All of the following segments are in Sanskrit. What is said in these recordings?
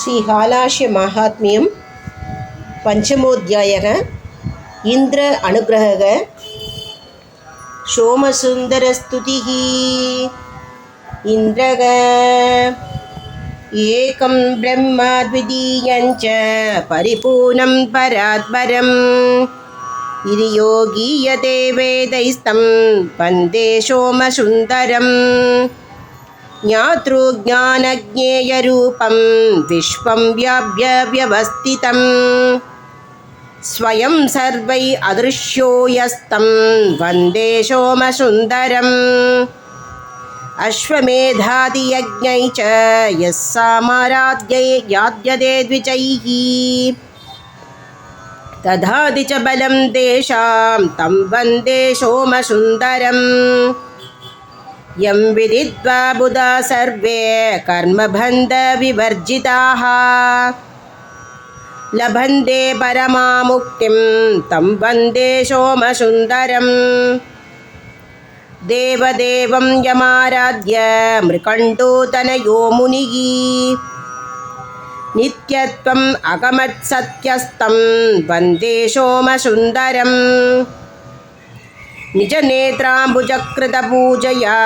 श्रीकालाश्यमाहात्म्यं पञ्चमोऽध्यायः। इन्द्र अनुग्रहः। सोमसुन्दरस्तुतिः। इन्द्रः एकं ब्रह्मा द्वितीयं च परिपूर्णं परात्परम् इति योगीयते वेदैस्तं वन्दे सोमसुन्दरम् ज्ञातृज्ञानज्ञेयरूपं विश्वं व्याप्य व्यवस्थितं स्वयं सर्वैः अदृश्यो यस्तं वन्दे सोमसुन्दरम् अश्वमेधादियज्ञैः च यः सामराध्यैः याध्यते द्विजैः दधाति च बलं तेषां तं वन्दे सोमसुन्दरम् यं विदित्वा बुधा सर्वे कर्मबन्धविवर्जिताः लभन्ते परमामुक्तिं तं वन्दे सोमसुन्दरम् देवदेवं यमाराध्य मृकण्डोतनयो मुनिः नित्यत्वम् अगमत्सत्यस्तं वन्दे सोमसुन्दरम् निजनेत्राम्बुजकृतपूजया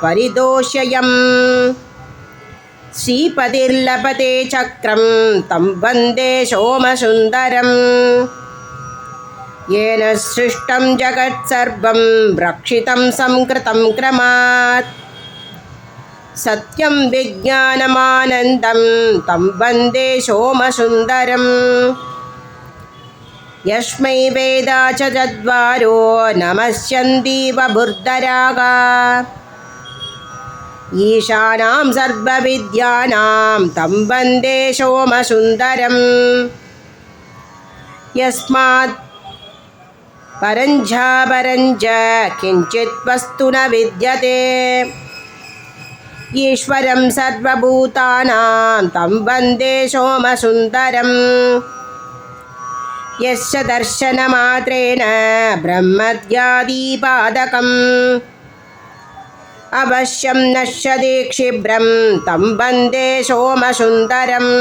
परिदोष्ययं श्रीपतिर्लभते चक्रं तं वन्दे सोमसुन्दरम् येन सृष्टं जगत्सर्वं रक्षितं संकृतं क्रमात् सत्यं विज्ञानमानन्दं तं वन्दे सोमसुन्दरम् यस्मै वेदा च चत्वारो नमस्यन्ति बभुर्धराः ईशानां सर्वविद्यानां तं वन्दे सोमसुन्दरम् यस्मात् परञ्च किञ्चित् वस्तु न विद्यते ईश्वरं सर्वभूतानां तं वन्दे सोमसुन्दरम् यस्य दर्शनमात्रेण ब्रह्मज्ञादिपादकम् अवश्यं नश्यति क्षिप्रं तं वन्दे सोमसुन्दरम्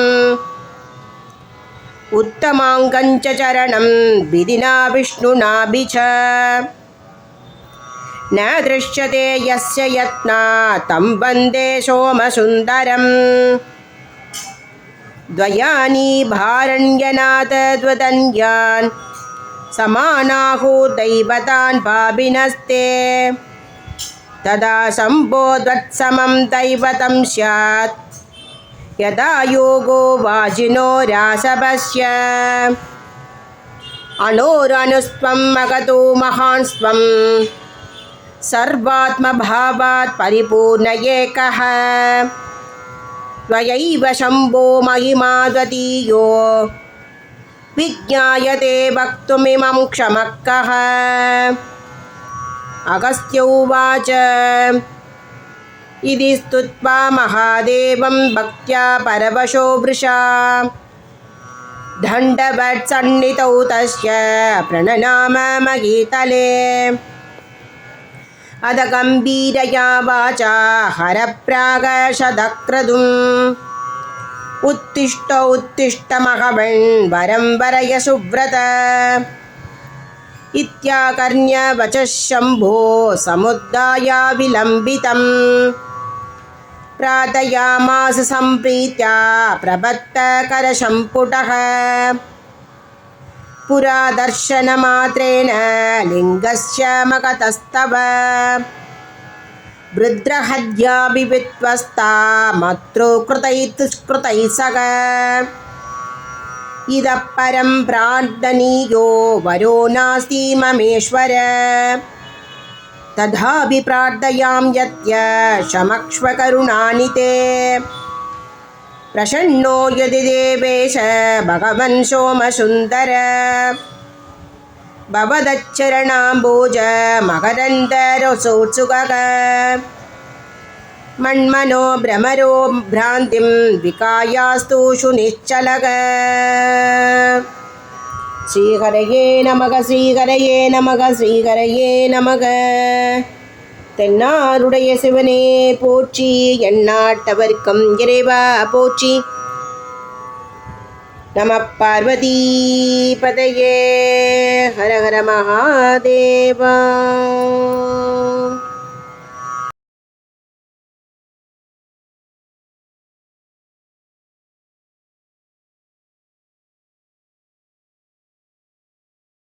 उत्तमाङ्गं च चरणं विधिना विष्णुनाभि च न दृश्यते यस्य यत्ना तं वन्दे सोमसुन्दरम् द्वयानि भारण्यनाथद्वदन्यान् समानाहो दैवतान् पापिनस्ते तदा सम्बोध्वत्समं दैवतं स्यात् यदा योगो वाजिनो रासभस्य अणोरनुस्त्वं मगतो महान्स्त्वं सर्वात्मभावात् परिपूर्ण एकः त्वयैव शम्भो महिमाद्वितीयो विज्ञायते वक्तुमिमं क्षमः कः। अगस्त्य उवाच इति स्तुत्वा महादेवं भक्त्या परवशो वृषा दण्डवत्सन्निधौ तस्य प्रणनाम महीतले अध गम्भीरया वाचा हरप्रागशतक्रतुम् उत्तिष्ठ उत्तिष्ठ महवन् वरं वरय सुव्रत इत्याकर्ण्य वचः शम्भो समुद्धाय विलम्बितम् प्रार्थयामास सम्प्रीत्या प्रबद्धकरसम्पुटः पुरा दर्शनमात्रेण लिङ्गस्य मगतस्तव वृद्रहद्याभिवित्वस्ता मत्रो कृतैः सह इतः परं प्रार्थनीयो वरो नास्ति ममेश्वर तथापि प्रार्थयां यत्य क्षमस्व करुणानिते प्रसन्नो यदि देवेश भगवन् सोमसुन्दर भवदच्चरणाम्बोज मकरन्दरसोत्सुकः मन्मनो भ्रमरो भ्रान्तिं विकायास्तु शुनिश्चलः। श्रीहरये नमः श्रीहरये नमः श्रीहरये नमः। தென்னாருடைய சிவனே போற்றி, எந்நாட்டவர்க்கும் இறைவா போற்றி. नमः पार्वतीपतये हर हर महादेव।